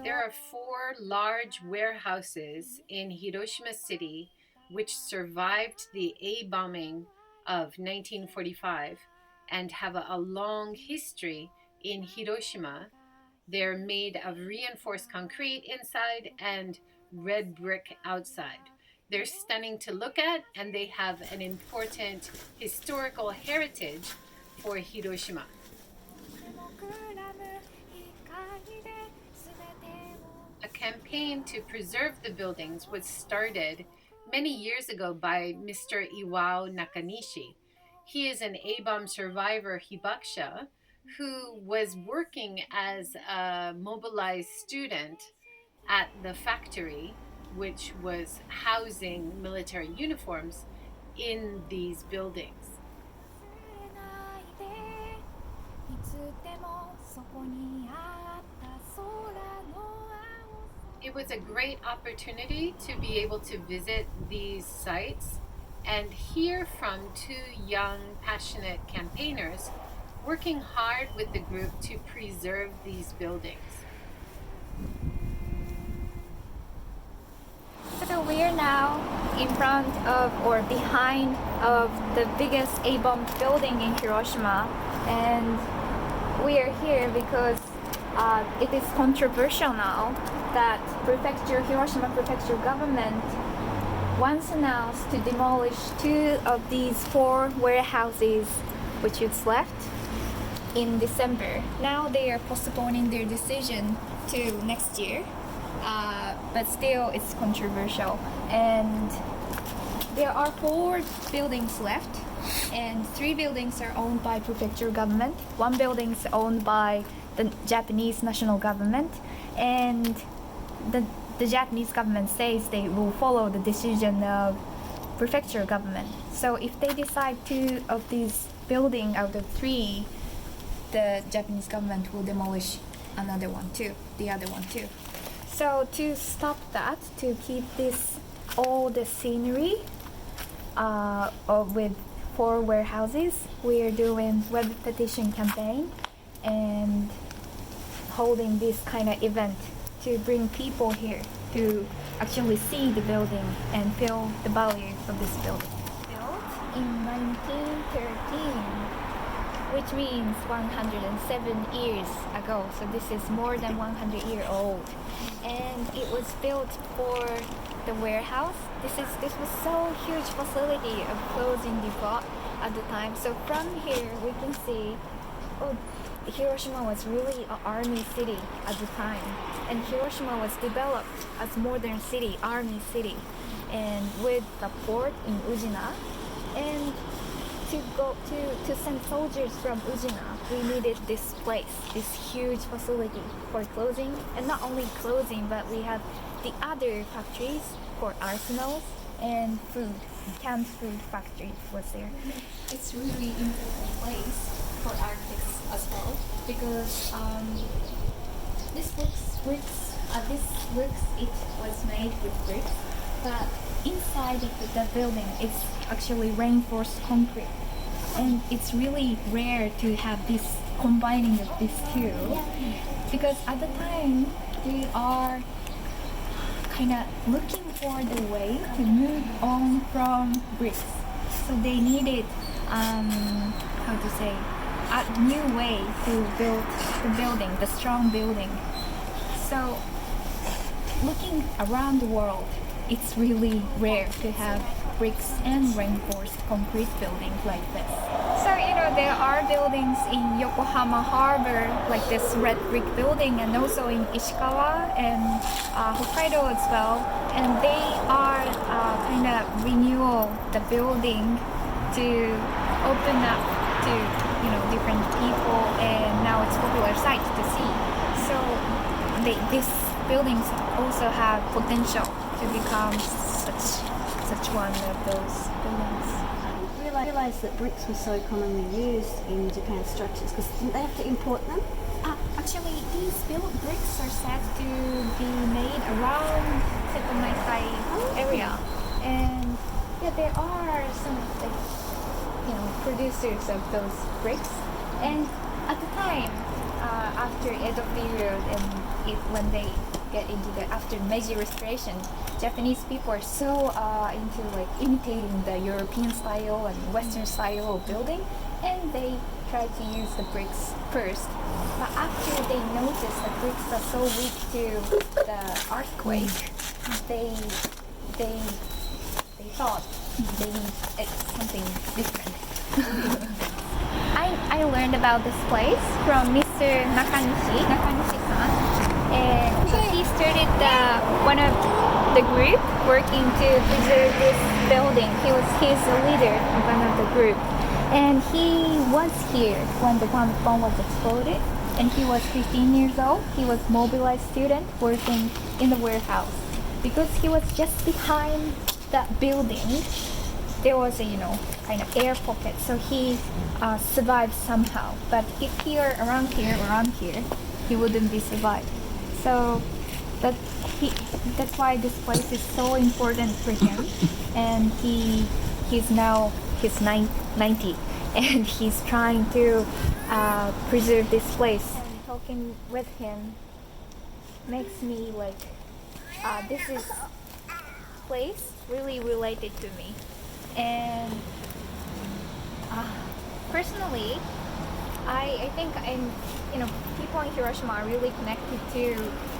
There are four large warehouses in Hiroshima City which survived the A bombing of 1945 and have a long history in Hiroshima. They're made of reinforced concrete inside and red brick outside. They're stunning to look at, and they have an important historical heritage for Hiroshima. A campaign to preserve the buildings was started many years ago by Mr. Iwao Nakanishi. He is an A-bomb survivor hibakusha who was working as a mobilized student at the factory, which was housing military uniforms in these buildings. It was a great opportunity to be able to visit these sites and hear from two young, passionate campaigners working hard with the group to preserve these buildings. So we are now in front of or behind of the biggest A-bomb building in Hiroshima, and we are here because it is controversial now that Hiroshima prefecture government once announced to demolish two of these four warehouses which is left in December. Now they are postponing their decision to next year, but still it's controversial. And there are four buildings left, and three buildings are owned by prefecture government. One building is owned by the Japanese national government, and the Japanese government says they will follow the decision of prefecture government. So if they decide two of these buildings out of three, the Japanese government will demolish another one too, the other one too. So to stop that, to keep this all the scenery with four warehouses, we are doing web petition campaign and holding this kind of event to bring people here to actually see the building and feel the value of this building. Built in 1913, which means 107 years ago. So this is more than 100-year old, and it was built for the warehouse. This was so huge facility of clothing depot at the time. So from here we can see, Hiroshima was really an army city at the time, and Hiroshima was developed as modern city, army city, and with the port in Ujina. And to send soldiers from Ujina, we needed this place, this huge facility for clothing, and not only clothing, but we have the other factories for arsenals and food, canned food factory was there. It's really important place for architects as well, because this looks it was made with bricks, but inside of the building it's actually reinforced concrete, and it's really rare to have this combining of these two, because at the time they are kind of looking for the way to move on from bricks, so they needed how to say, a new way to build the building, the strong building. So looking around the world, it's really rare to have bricks and reinforced concrete buildings like this. So there are buildings in Yokohama Harbor like this red brick building, and also in Ishikawa and Hokkaido as well, and they are kind of renewal the building to open up to different people, and now it's popular site to see. So these buildings also have potential to become such one of those buildings. I realised that bricks were so commonly used in Japan's structures, because didn't they have to import them? Actually, these bricks are said to be made around Setonaikai area, and there are some producers of those bricks. And at the time, after Edo period, and when they get into the after Meiji Restoration, Japanese people are so into like imitating the European style and Western style of building, and they try to use the bricks first. But after they noticed the bricks are so weak to the earthquake, they they thought they need something different. I learned about this place from Mr. Nakanishi-san, and so he started one of the group working to preserve this building. He's the leader of one of the group, and he was here when the atomic bomb was exploded, and he was 15 years old. He was mobilized student working in the warehouse because he was just behind that building. There was a kind of air pocket, so he survived somehow. But if he were around here, he wouldn't be survived. So that's why this place is so important for him. And he's 90, and he's trying to preserve this place. And talking with him makes me like this is place really related to me. And personally, I think people in Hiroshima are really connected to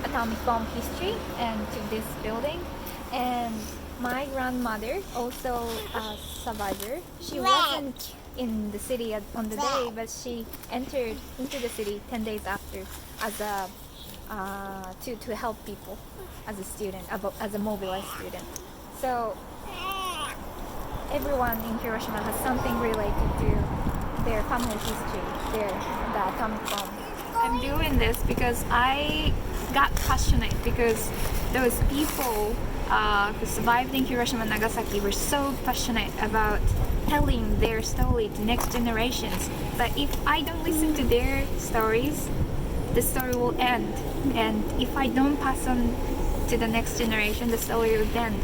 atomic bomb history and to this building. And my grandmother, also a survivor, she wasn't in the city on the day, but she entered into the city 10 days after as a to help people as a student, as a mobilized student. So everyone in Hiroshima has something related to their family history, the atomic bomb. I'm doing this because I got passionate because those people who survived in Hiroshima and Nagasaki were so passionate about telling their story to next generations. But if I don't listen to their stories, the story will end. And if I don't pass on to the next generation, the story will end.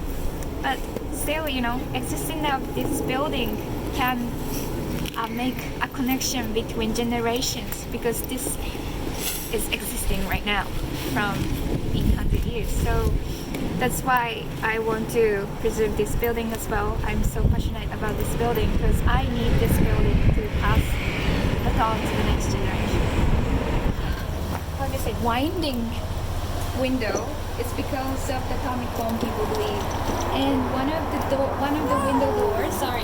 But still, existing of this building can make a connection between generations, because this is existing right now from 800 years. So that's why I want to preserve this building as well. I'm so passionate about this building because I need this building to pass the baton to the next generation. How do you say, winding window is because of the atomic bomb, people believe, and one of the window doors are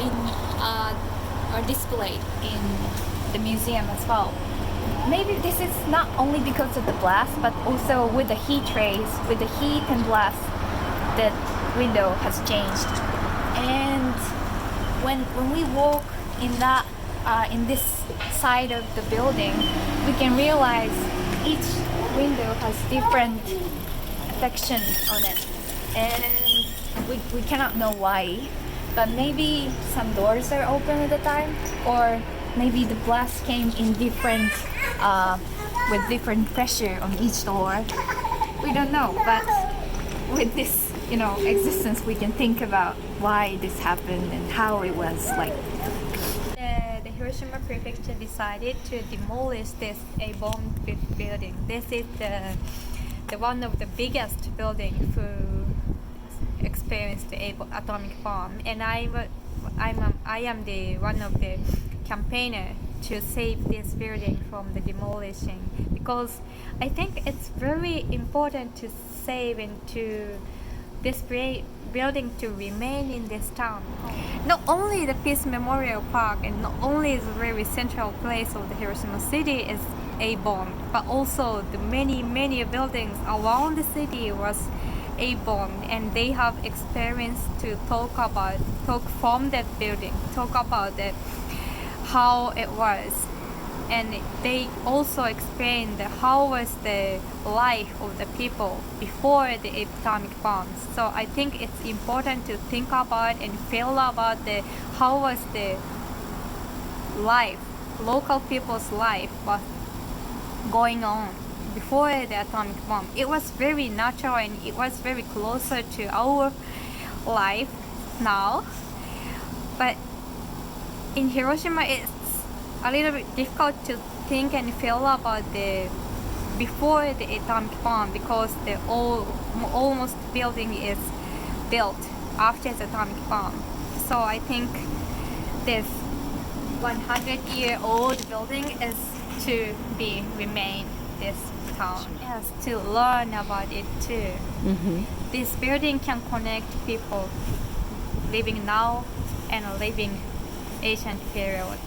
displayed in the museum as well. Maybe this is not only because of the blast, but also with the heat rays, with the heat and blast, that window has changed. And when we walk in this side of the building, we can realize each window has different affection on it, and we cannot know why, but maybe some doors are open at the time, or maybe the blast came in different with different pressure on each door. We don't know, but with this existence, we can think about why this happened and how it was like. The Hiroshima prefecture decided to demolish this A-bomb building. This is the one of the biggest building who experienced the atomic bomb, and I am the one of the campaigner to save this building from the demolition, because I think it's very important to save and to this building to remain in this town. Not only the Peace Memorial Park and not only the very central place of the Hiroshima city is A-bombed, but also the many buildings around the city was A-bombed, and they have experience to talk from that building, talk about how it was. And they also explained how was the life of the people before the atomic bombs. So I think it's important to think about and feel about how was the life, local people's life was going on before the atomic bomb. It was very natural and it was very closer to our life now. But in Hiroshima, it's a little bit difficult to think and feel about the before the atomic bomb, because the almost building is built after the atomic bomb. So I think this 100-year-old building is to be remain this town. Yes, to learn about it too. This building can connect people living now and living ancient period.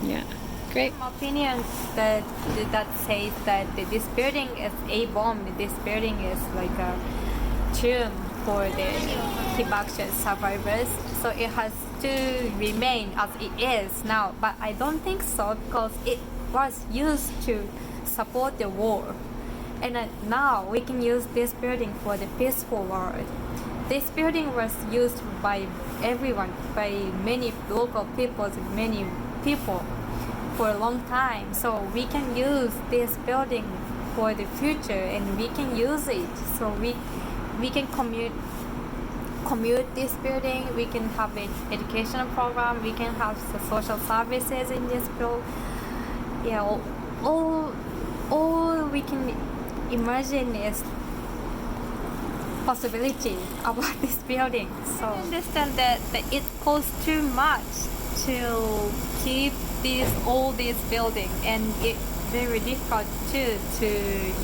Yeah, great. Some opinions that says that this building is a bomb. This building is like a tomb for the Hibakusha survivors. So it has to remain as it is now. But I don't think so, because it was used to support the war. And now we can use this building for the peaceful world. This building was used by everyone, by many local people, many people for a long time. So we can use this building for the future, and we can use it. So we can commute this building. We can have an educational program. We can have the social services in this building. Yeah, all we can imagine is possibility about this building. So I understand that it costs too much to keep all these buildings, and it's very difficult too to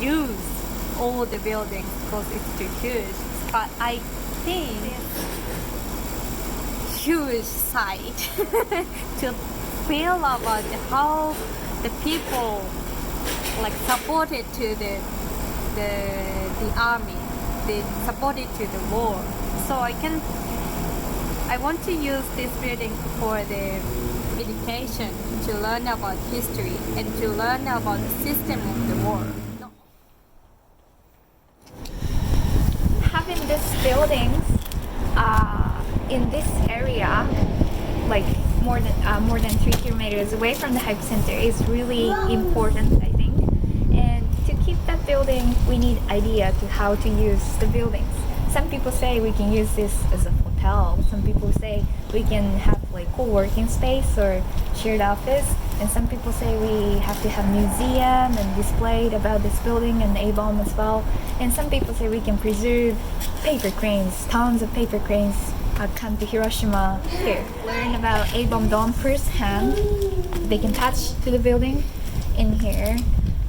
use all the buildings because it's too huge. But I think huge site to feel about how the people like supported to the army, they supported to the war. So I want to use this building for the education, to learn about history and to learn about the system of the war. Having these buildings in this area, like more than 3 kilometers away from the hypocenter, is really important, I think. And to keep that building, we need idea to how to use the buildings. Some people say we can use this as a hotel. Some people say we can have like co-working space or shared office. And some people say we have to have museum and displayed about this building and the A-bomb as well. And some people say we can preserve paper cranes, tons of paper cranes come to Hiroshima here. Learn about A-bomb dome firsthand. They can touch to the building in here.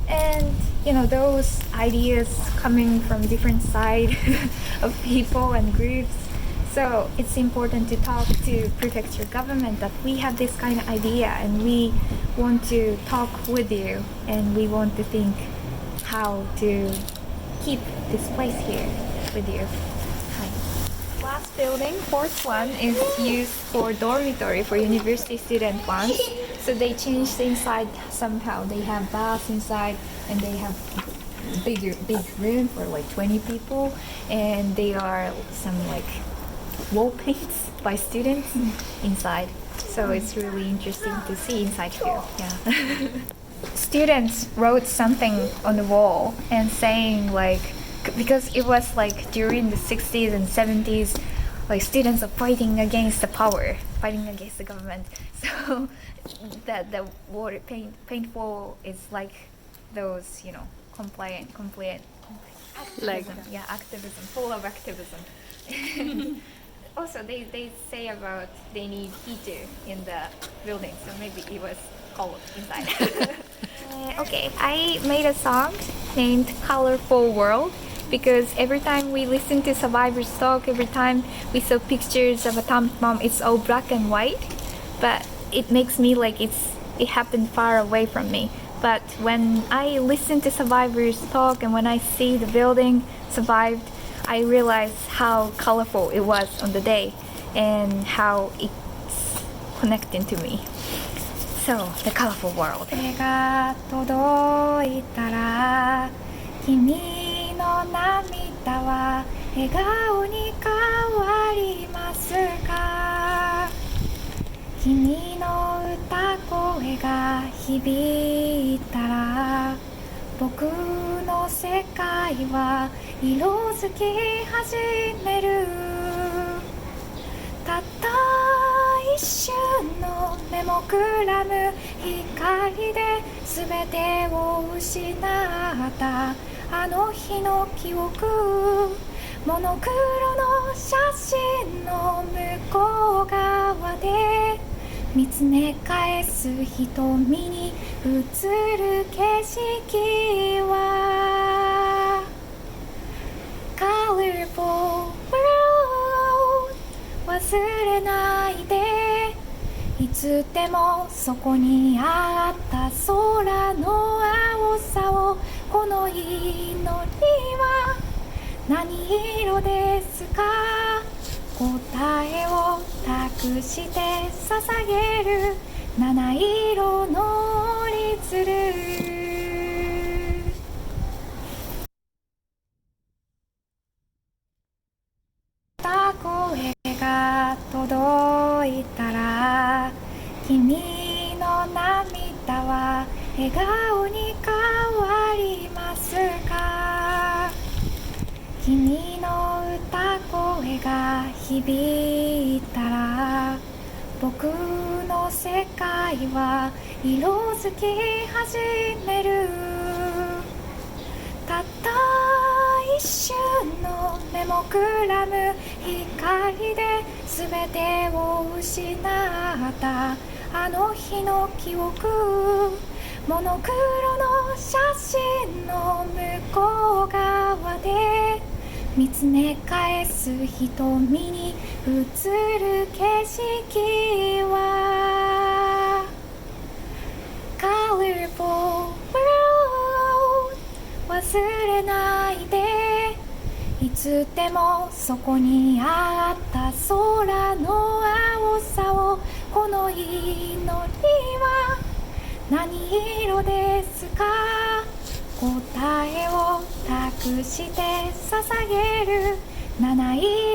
And you know, those ideas coming from different side of people and groups. So it's important to talk to prefecture government that we have this kind of idea and we want to talk with you and we want to think how to keep this place here with you. Hi. Last building, fourth one, is used for dormitory for university student ones. So they changed the inside somehow. They have baths inside and they have big room for like 20 people, and they are some like wall paints by students inside. So it's really interesting to see inside here. Yeah. Students wrote something on the wall and saying like, because it was like during the 60s and 70s, like students are fighting against the power, fighting against the government. So the water paintball is like those, you know, compliant Like yeah, activism, full of activism. Also, they say about they need heater in the building, so maybe it was cold inside. Okay, I made a song named Colorful World because every time we listen to survivors talk, every time we saw pictures of atomic bomb, it's all black and white, but it makes me like it happened far away from me. But when I listen to survivors talk and when I see the building survived, I realize how colorful it was on the day and how it's connecting to me. So, the colorful world. 手が届いたら君の涙は笑顔に変わりますか君の歌声が響いたら僕の世界は色づき始めるたった一瞬の目もくらむ光で全てを失ったあの日の記憶、モノクロの写真の向こう側で見つめ返す瞳に映る景色は Colorful world 忘れないで、いつでもそこにあった空の青さを、この祈りは何色ですか、答えを託して捧げる七色の折り鶴。歌声が届いたら、君の涙は笑顔に変わりますか。君の歌声が響いたら、僕の世界は色づき始める。たった一瞬の目もくらむ光で全てを失ったあの日の記憶、モノクロの写真の向こう側で見つめ返す瞳に映る景色は Colorful world 忘れないで、いつでもそこにあった空の青さを、この祈りは何色ですか、答えを託して捧げる七色